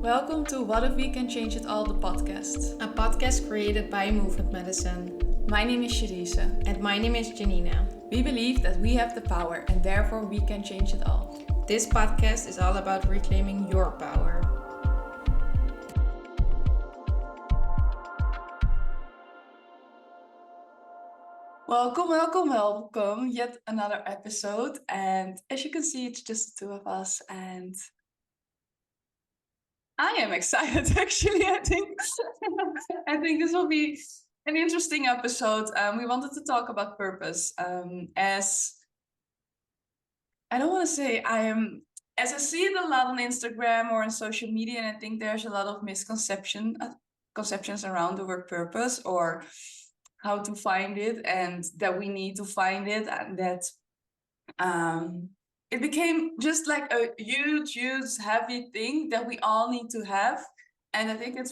Welcome to What If We Can Change It All, the podcast. A podcast created by Movement.medicine. My name is Shadisa. And my name is Janina. We believe that we have the power and therefore we can change it all. This podcast is all about reclaiming your power. Welcome. Yet another episode. And as you can see, it's just the two of us. And I am excited, actually. I think this will be an interesting episode. We wanted to talk about purpose. As I don't want to say as I see it a lot on Instagram or on social media, and I think there's a lot of conceptions around the word purpose or how to find it, and that we need to find it, and that it became just like a huge, heavy thing that we all need to have. And I think it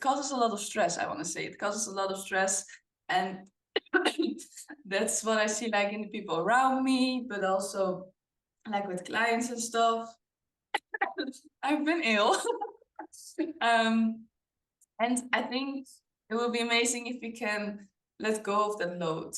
causes a lot of stress. I want to say it causes a lot of stress, and that's what I see, like in the people around me, but also like with clients and stuff. I've been ill. And I think it will be amazing if we can let go of that load.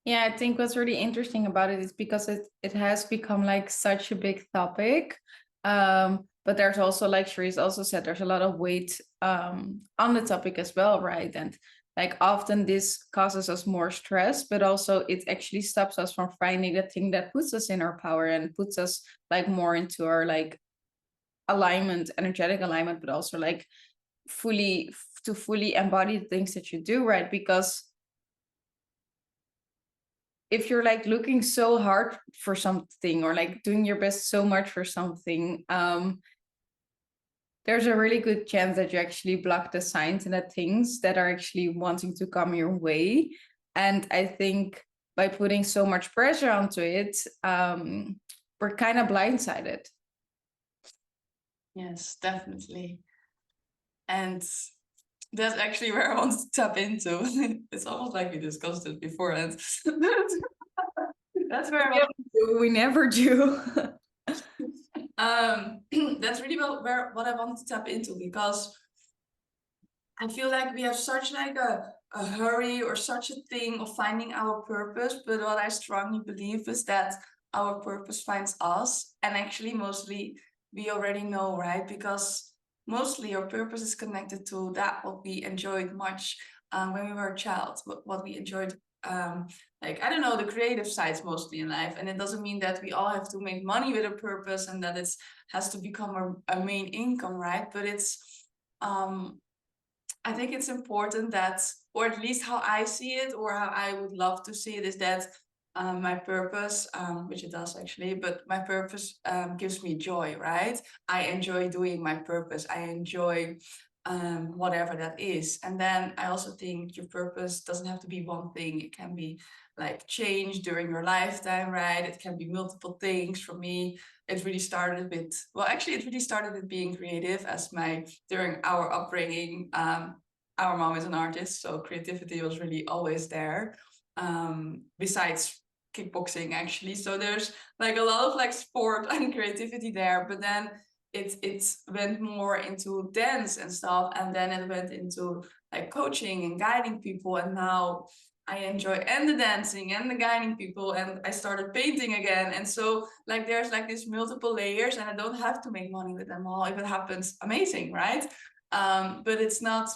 Yeah, I think what's really interesting about it is because it has become like such a big topic. But there's also, like Cherise also said, there's a lot of weight on the topic as well, right? And like often this causes us more stress, but also it actually stops us from finding the thing that puts us in our power and puts us like more into our like alignment, energetic alignment, but also like fully embody the things that you do, right? Because if you're like looking so hard for something or like doing your best so much for something, there's a really good chance that you actually block the signs and the things that are actually wanting to come your way. And I think by putting so much pressure onto it, we're kind of blindsided. Yes, definitely. And that's actually where I want to tap into. It's almost like we discussed it before, and that's where we never do. That's really what I want to tap into, because I feel like we have such like a hurry or such a thing of finding our purpose. But what I strongly believe is that our purpose finds us, and actually mostly we already know, right? Because mostly our purpose is connected to that what we enjoyed much when we were a child, what we enjoyed, like, I don't know, the creative sides mostly in life. And it doesn't mean that we all have to make money with a purpose and that it has to become a main income, right? But it's I think it's important that, or at least how I see it, or how I would love to see it, is that my purpose, which it does actually, but my purpose gives me joy, right? I enjoy doing my purpose. I enjoy whatever that is. And then I also think your purpose doesn't have to be one thing. It can be like change during your lifetime, right? It can be multiple things. For me, it really started with being creative, as during our upbringing, our mom is an artist, so creativity was really always there, besides kickboxing actually. So there's like a lot of like sport and creativity there, but then it went more into dance and stuff, and then it went into like coaching and guiding people, and now I enjoy and the dancing and the guiding people, and I started painting again. And so like there's like these multiple layers, and I don't have to make money with them all. If it happens, amazing, right? But it's not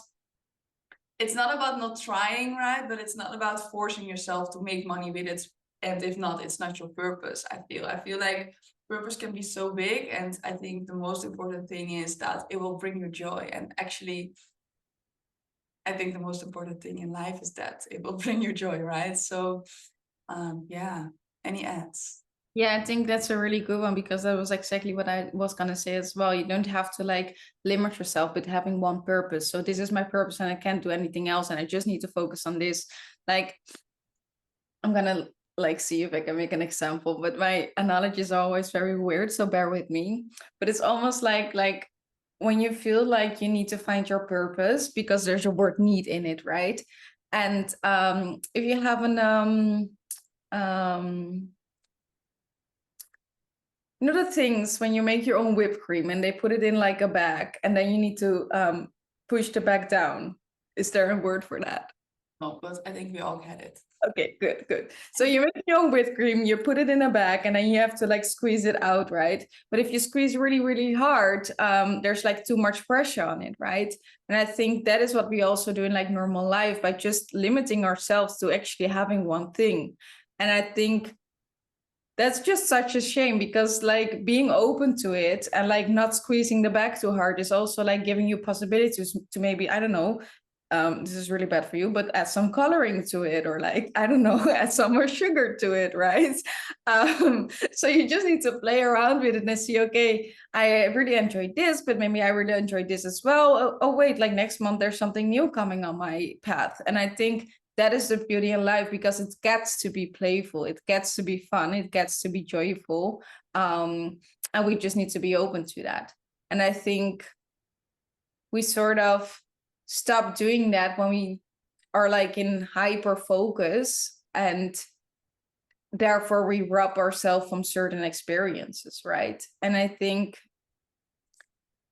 about not trying, right? But it's not about forcing yourself to make money with it. And if not, it's not your purpose. I feel like purpose can be so big, and I think the most important thing is that it will bring you joy. And actually, I think the most important thing in life is that it will bring you joy, right? So yeah, any ads? Yeah, I think that's a really good one, because that was exactly what I was going to say as well. You don't have to like limit yourself with having one purpose. So this is my purpose and I can't do anything else, and I just need to focus on this. Like, I'm going to like see if I can make an example, but my analogies are always very weird, so bear with me. But it's almost like when you feel like you need to find your purpose, because there's a word need in it, right? And if you have an you know the things when you make your own whipped cream and they put it in like a bag and then you need to push the bag down. Is there a word for that? No, but I think we all get it. Okay, good. So you make your own whipped cream, you put it in a bag, and then you have to like squeeze it out, right? But if you squeeze really, really hard, there's like too much pressure on it, right? And I think that is what we also do in like normal life by just limiting ourselves to actually having one thing. And I think that's just such a shame because like being open to it and like not squeezing the bag too hard is also like giving you possibilities to maybe, I don't know, this is really bad for you, but add some coloring to it or like, I don't know, add some more sugar to it, right? So you just need to play around with it and see, okay, I really enjoyed this, but maybe I really enjoyed this as well. Oh wait, like next month there's something new coming on my path. And I think that is the beauty in life because it gets to be playful, it gets to be fun, it gets to be joyful. And we just need to be open to that. And I think we sort of stop doing that when we are like in hyper focus and therefore we rob ourselves from certain experiences, right? And I think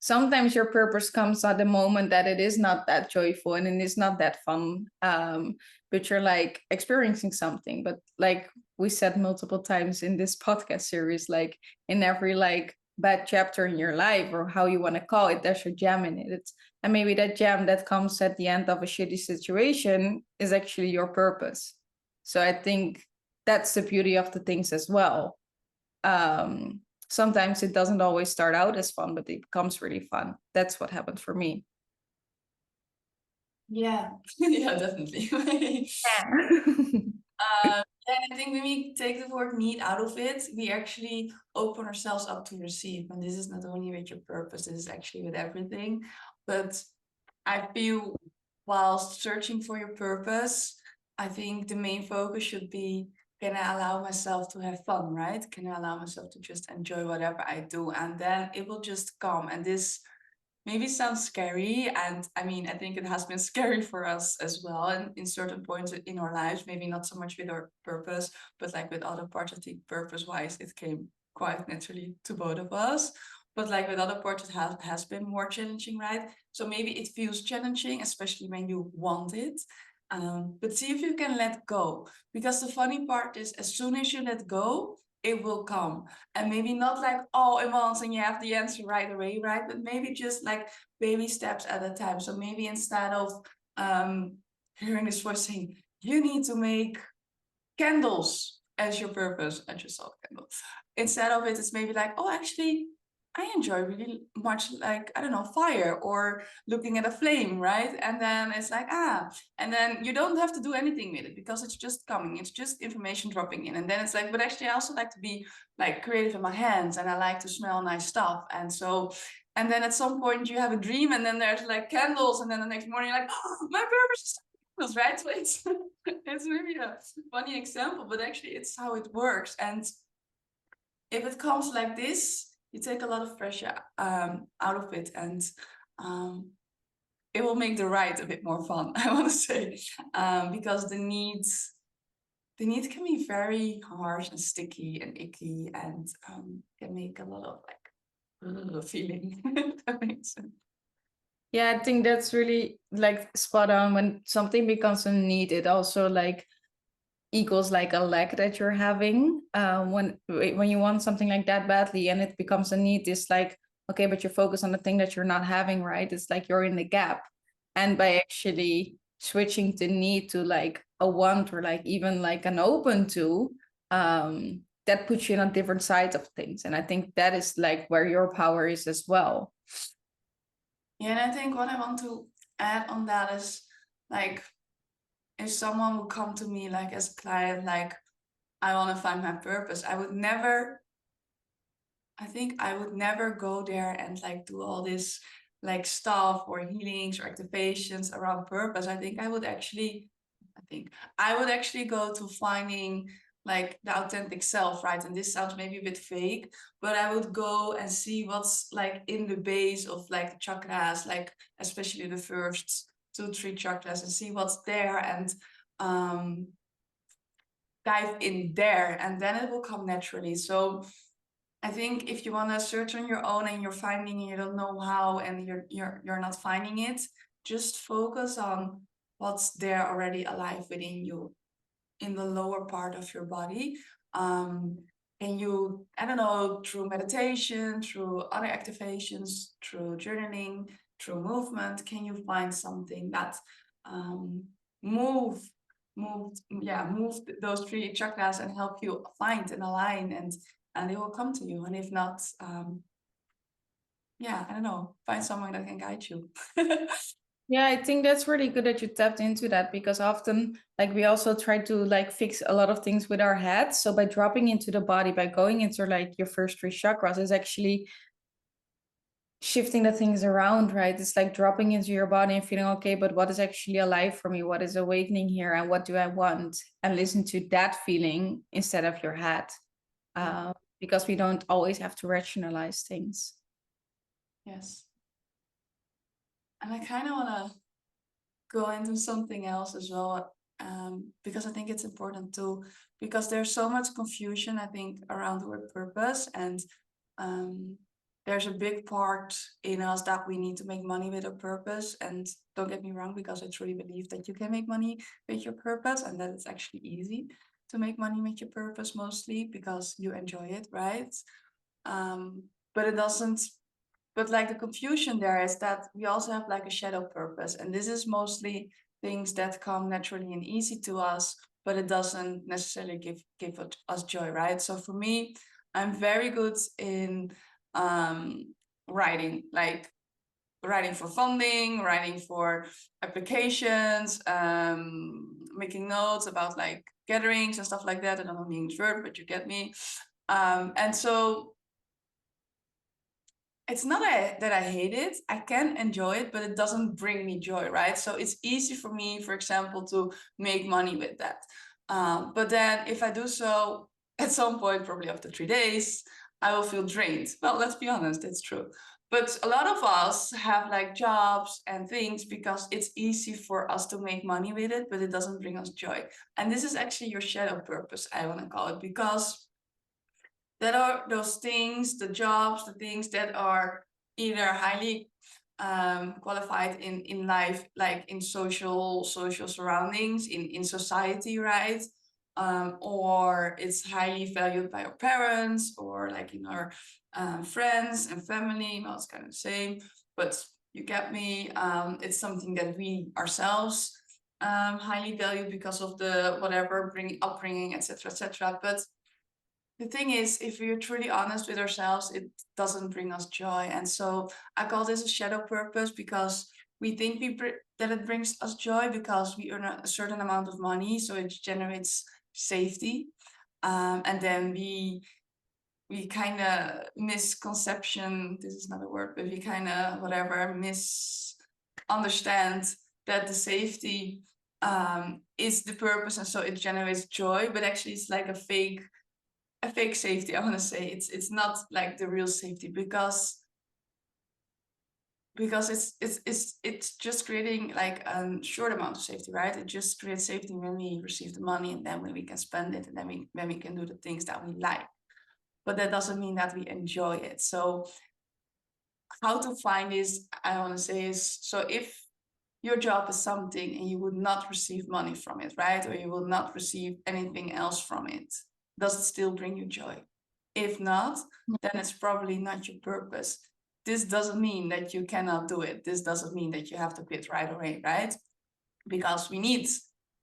sometimes your purpose comes at the moment that it is not that joyful and it is not that fun, but you're like experiencing something. But like we said multiple times in this podcast series, like in every like bad chapter in your life or how you want to call it, there's a gem in it. And maybe that gem that comes at the end of a shitty situation is actually your purpose. So I think that's the beauty of the things as well. Sometimes it doesn't always start out as fun, but it becomes really fun. That's what happened for me. Yeah, yeah, definitely. And I think when we take the word need out of it, we actually open ourselves up to receive. And this is not only with your purpose, this is actually with everything. But I feel whilst searching for your purpose, I think the main focus should be, can I allow myself to have fun, right? Can I allow myself to just enjoy whatever I do? And then it will just come. And this maybe sounds scary. And I mean, I think it has been scary for us as well. And in certain points in our lives, maybe not so much with our purpose, but like with other parts, I think purpose wise, it came quite naturally to both of us. But like with other parts, it has been more challenging, right? So maybe it feels challenging, especially when you want it. But see if you can let go. Because the funny part is, as soon as you let go, it will come. And maybe not like all at once and you have the answer right away, right? But maybe just like baby steps at a time. So maybe instead of hearing this voice saying, you need to make candles as your purpose, I just saw a candle. Instead of it, it's maybe like, oh, actually, I enjoy really much, like, I don't know, fire or looking at a flame, right? And then it's like, and then you don't have to do anything with it because it's just coming. It's just information dropping in. And then it's like, but actually I also like to be like creative in my hands and I like to smell nice stuff. And so, and then at some point you have a dream and then there's like candles and then the next morning you're like, oh, my purpose is candles, right? So it's really a funny example, but actually it's how it works. And if it comes like this, you take a lot of pressure out of it, and it will make the ride a bit more fun, I want to say, because the need can be very harsh and sticky and icky, and can make a lot of like feeling. If that makes sense. Yeah, I think that's really like spot on. When something becomes a need, it also like equals like a lack that you're having. When you want something like that badly and it becomes a need, it's like, okay, but you focus on the thing that you're not having, right? It's like you're in the gap. And by actually switching the need to like a want or like even like an open to, that puts you on a different side of things. And I think that is like where your power is as well. Yeah, and I think what I want to add on that is like, if someone would come to me like as a client, like, I want to find my purpose, I think I would never go there and like do all this like stuff or healings or activations around purpose. I think I would actually go to finding like the authentic self, right? And this sounds maybe a bit fake, but I would go and see what's like in the base of like the chakras, like especially the first 2-3 chakras, and see what's there, and dive in there, and then it will come naturally. So I think if you want to search on your own and you're finding it, you don't know how, and you're not finding it, just focus on what's there already alive within you in the lower part of your body. And you, I don't know, through meditation, through other activations, through journaling, through movement, can you find something that move those three chakras and help you find and align, and they will come to you. And if not, I don't know, find someone that can guide you. Yeah, I think that's really good that you tapped into that, because often like we also try to like fix a lot of things with our heads. So by dropping into the body, by going into like your first three chakras, is actually shifting the things around, right? It's like dropping into your body and feeling, okay, but what is actually alive for me? What is awakening here? And what do I want? And listen to that feeling instead of your head. Because we don't always have to rationalize things. Yes. And I kind of want to go into something else as well, because I think it's important too, because there's so much confusion, I think, around the word purpose. And there's a big part in us that we need to make money with a purpose. And don't get me wrong, because I truly believe that you can make money with your purpose, and that it's actually easy to make money with your purpose, mostly because you enjoy it, right? But it doesn't, but like the confusion there is that we also have like a shadow purpose, and this is mostly things that come naturally and easy to us, but it doesn't necessarily give us joy, right? So for me, I'm very good in writing, like writing for funding, writing for applications, making notes about like gatherings and stuff like that. I don't know the English word, but you get me. And so it's not that I hate it. I can enjoy it, but it doesn't bring me joy, right? So it's easy for me, for example, to make money with that. But then if I do so, at some point, probably after 3 days, I will feel drained. Well, let's be honest, it's true. But a lot of us have like jobs and things because it's easy for us to make money with it, but it doesn't bring us joy. And this is actually your shadow purpose, I want to call it, because that are those things, the jobs, the things that are either highly qualified in life, like in social surroundings, in society, right? Or it's highly valued by our parents, or like in our friends and family. Well, it's kind of the same, but you get me. It's something that we ourselves highly value because of the whatever upbringing, etc., etc. But the thing is, if we're truly honest with ourselves, it doesn't bring us joy. And so I call this a shadow purpose, because we think that it brings us joy because we earn a certain amount of money, so it generates safety. And then we kind of misconception, this is not a word, but we kind of misunderstand that the safety is the purpose, and so it generates joy, but actually it's like a fake safety. I want to say it's not like the real safety, because it's just creating like a short amount of safety, right? It just creates safety when we receive the money, and then when we can spend it, and then when we can do the things that we like. But that doesn't mean that we enjoy it. So how to find this, I want to say, is, so if your job is something and you would not receive money from it, right? Or you will not receive anything else from it, does it still bring you joy? If not, then it's probably not your purpose. This doesn't mean that you cannot do it. This doesn't mean that you have to quit right away, right? Because we need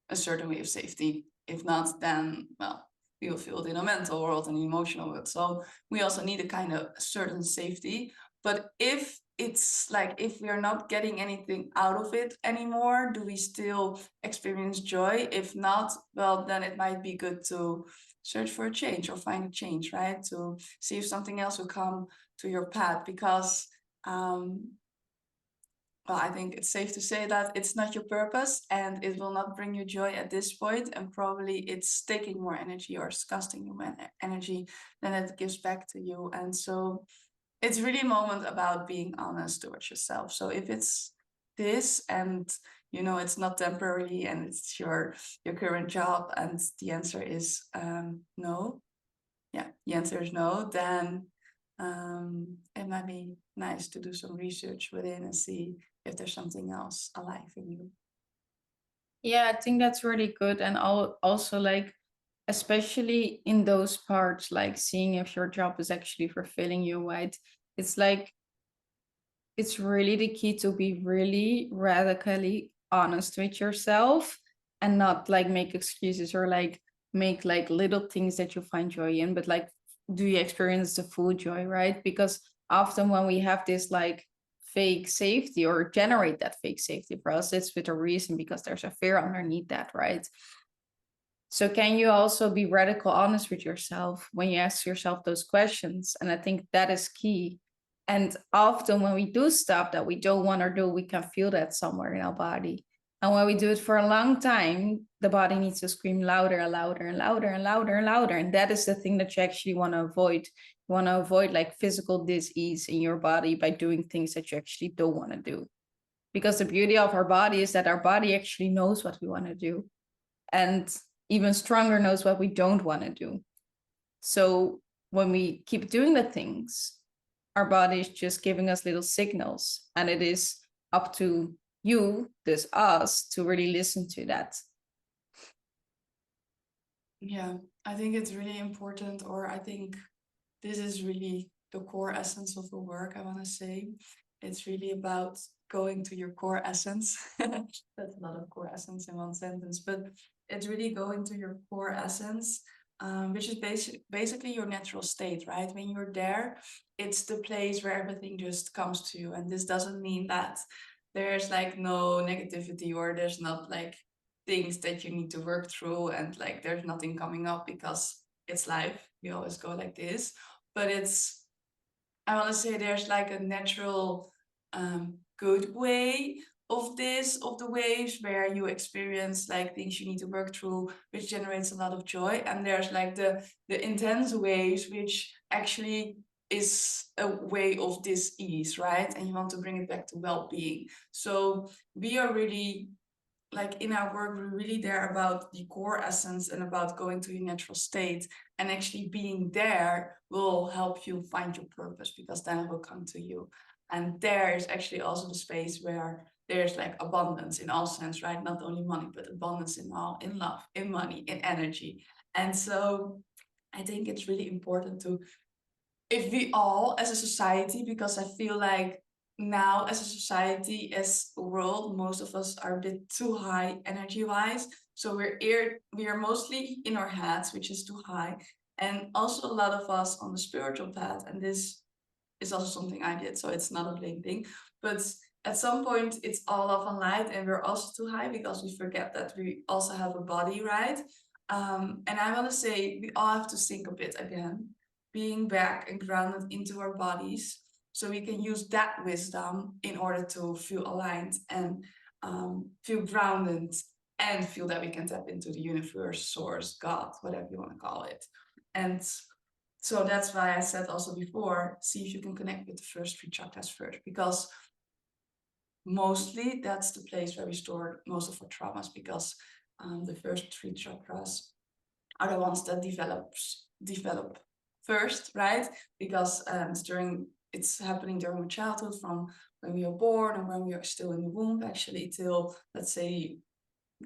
a certain way of safety. If not, then, well, we will feel it in a mental world and emotional world. So we also need a kind of certain safety. But if it's like, if we are not getting anything out of it anymore, do we still experience joy? If not, well, then it might be good to search for a change or find a change, right? To see if something else will come to your path, because well, I think it's safe to say that it's not your purpose, and it will not bring you joy at this point, and probably it's taking more energy or it's costing you more energy than it gives back to you. And so it's really a moment about being honest towards yourself. So if it's this, and you know it's not temporary, and it's your current job, and the answer is no, the answer is no, then it might be nice to do some research within and see if there's something else alive in you. Yeah, I think that's really good. And also like, especially in those parts, like seeing if your job is actually fulfilling you, right? It's like, it's really the key to be really radically honest with yourself and not like make excuses or like make like little things that you find joy in, but like, do you experience the full joy, right? Because often when we have this like fake safety or generate that fake safety for us, it's with a reason, because there's a fear underneath that, right? So can you also be radical honest with yourself when you ask yourself those questions? And I think that is key. And often when we do stuff that we don't want to do, we can feel that somewhere in our body. And when we do it for a long time, the body needs to scream louder and louder and louder and louder and louder. And that is the thing that you actually want to avoid. You want to avoid like physical dis-ease in your body by doing things that you actually don't want to do. Because the beauty of our body is that our body actually knows what we want to do. And even stronger knows what we don't want to do. So when we keep doing the things, our body is just giving us little signals, and it is up to you, this us, to really listen to that. Yeah, I think it's really important, or I think this is really the core essence of the work, I want to say. It's really about going to your core essence. That's a lot of core essence in one sentence, but it's really going to your core essence, which is basically your natural state, right? When you're there, it's the place where everything just comes to you. And this doesn't mean that there's like no negativity, or there's not like things that you need to work through, and like there's nothing coming up, because it's life. We always go like this. But it's, I want to say, there's like a natural good way of the waves, where you experience like things you need to work through, which generates a lot of joy. And there's like the intense waves, which actually is a way of dis-ease, right? And you want to bring it back to well-being. So we are really, like in our work, we're really there about the core essence and about going to your natural state. And actually being there will help you find your purpose, because then it will come to you. And there is actually also the space where there's like abundance in all sense, right? Not only money, but abundance in all, in love, in money, in energy. And so I think it's really important to, if we all as a society, because I feel like now as a society, as a world, most of us are a bit too high energy wise. So we are mostly in our heads, which is too high. And also a lot of us on the spiritual path, and this is also something I did, so it's not a blame thing. But at some point it's all love and light, and we're also too high, because we forget that we also have a body, right? And I want to say we all have to think a bit again, being back and grounded into our bodies, so we can use that wisdom in order to feel aligned and feel grounded, and feel that we can tap into the universe, source, God, whatever you want to call it. And so that's why I said also before, see if you can connect with the first three chakras first, because mostly that's the place where we store most of our traumas, because the first three chakras are the ones that develop first, right? Because it's happening during childhood, from when we are born and when we are still in the womb, actually, till, let's say,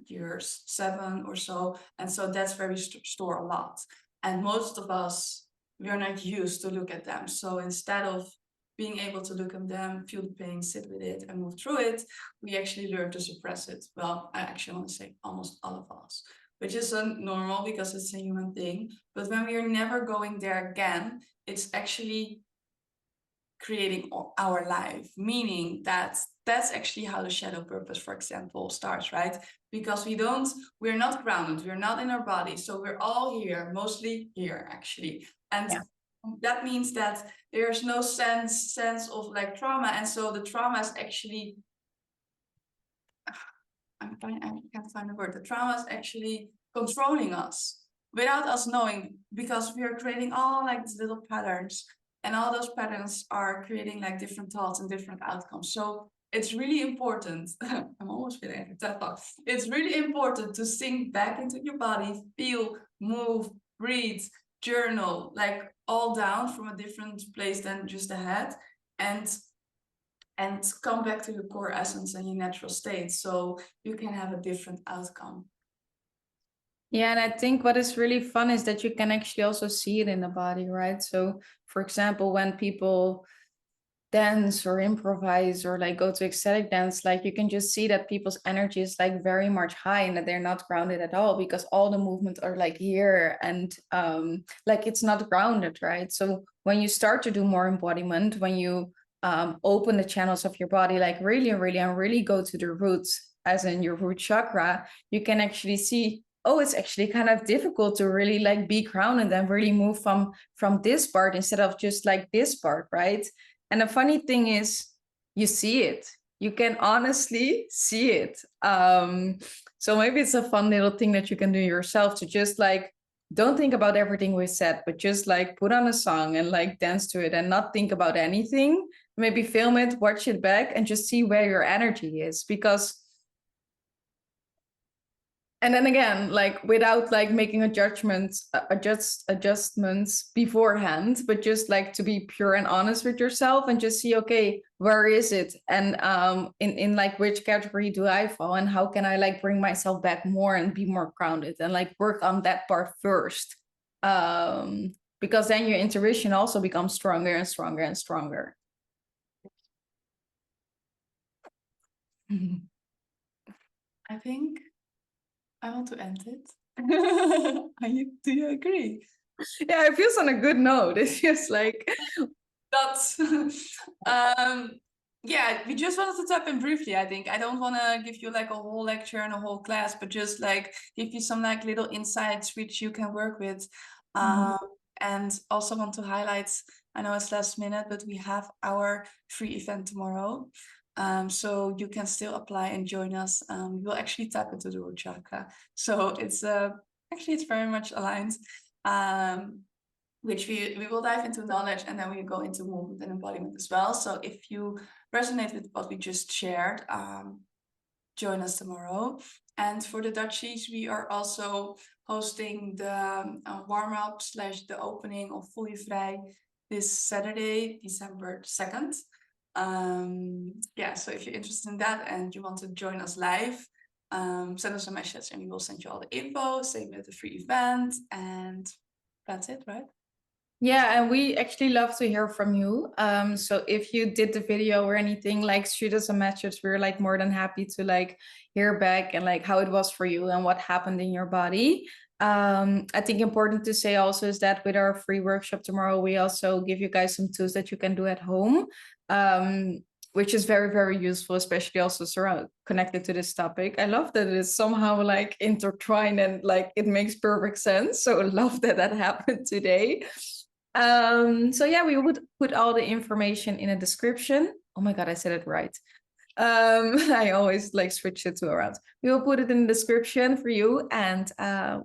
years 7 or so. And so that's where we store a lot. And most of us, we are not used to look at them. So instead of being able to look at them, feel the pain, sit with it, and move through it, we actually learn to suppress it. Well, I actually want to say almost all of us, which is normal, because it's a human thing. But when we are never going there again, it's actually creating our life, meaning that that's actually how the shadow purpose, for example, starts, right? Because we're not grounded, we're not in our body, so we're all here, mostly here actually. And Yeah. that means that there's no sense of like trauma, and so the trauma is actually, I can't find the word. The trauma is actually controlling us without us knowing, because we are creating all like these little patterns, and all those patterns are creating like different thoughts and different outcomes. So it's really important. I'm almost feeling that thought. It's really important to sink back into your body, feel, move, breathe, journal like all down from a different place than just the head, and come back to your core essence and your natural state, so you can have a different outcome. Yeah, and I think what is really fun is that you can actually also see it in the body, right? So, for example, when people dance or improvise or like go to ecstatic dance, like you can just see that people's energy is like very much high and that they're not grounded at all, because all the movements are like here and like it's not grounded, right? So when you start to do more embodiment, when you open the channels of your body, like really go to the roots, as in your root chakra, you can actually see, oh, it's actually kind of difficult to really like be grounded and really move from this part instead of just like this part, right? And the funny thing is, you see it. You can honestly see it. So maybe it's a fun little thing that you can do yourself, to just like, don't think about everything we said, but just like put on a song and like dance to it and not think about anything. Maybe film it, watch it back, and just see where your energy is. Because, and then again, like without like making a judgment, adjustments beforehand, but just like to be pure and honest with yourself and just see, okay, where is it, and in like which category do I fall, and how can I like bring myself back more and be more grounded, and like work on that part first, because then your intuition also becomes stronger and stronger and stronger. I think I want to end it. Do you agree? Yeah, it feels on a good note. It's just like That's yeah, we just wanted to tap in briefly. I think I don't want to give you like a whole lecture and a whole class, but just like give you some like little insights which you can work with. And also want to highlight, I know it's last minute, but we have our free event tomorrow. So you can still apply and join us. We'll actually tap into the root chakra, so it's actually it's very much aligned. Which we will dive into knowledge, and then we go into movement and embodiment as well. So if you resonate with what we just shared, join us tomorrow. And for the Dutchies, we are also hosting the warm-up / the opening of Voel Je Vrij this Saturday, December 2nd. Yeah, so if you're interested in that and you want to join us live, send us a message and we will send you all the info, same with the free event, and that's it, right? yeah, and we actually love to hear from you. So if you did the video or anything, like shoot us a message. We're like more than happy to like hear back and like how it was for you and what happened in your body. I think important to say also is that with our free workshop tomorrow, we also give you guys some tools that you can do at home, which is very useful, especially also connected to this topic. I love that it is somehow like intertwined and like it makes perfect sense. So I love that happened today. So yeah, we would put all the information in a description. Oh my God, I said it right. I always like switch it to around. We will put it in the description for you, and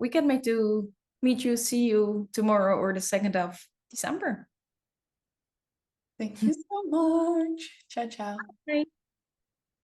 we can see you tomorrow or the 2nd of December. Thank you so much. Ciao, ciao. Bye.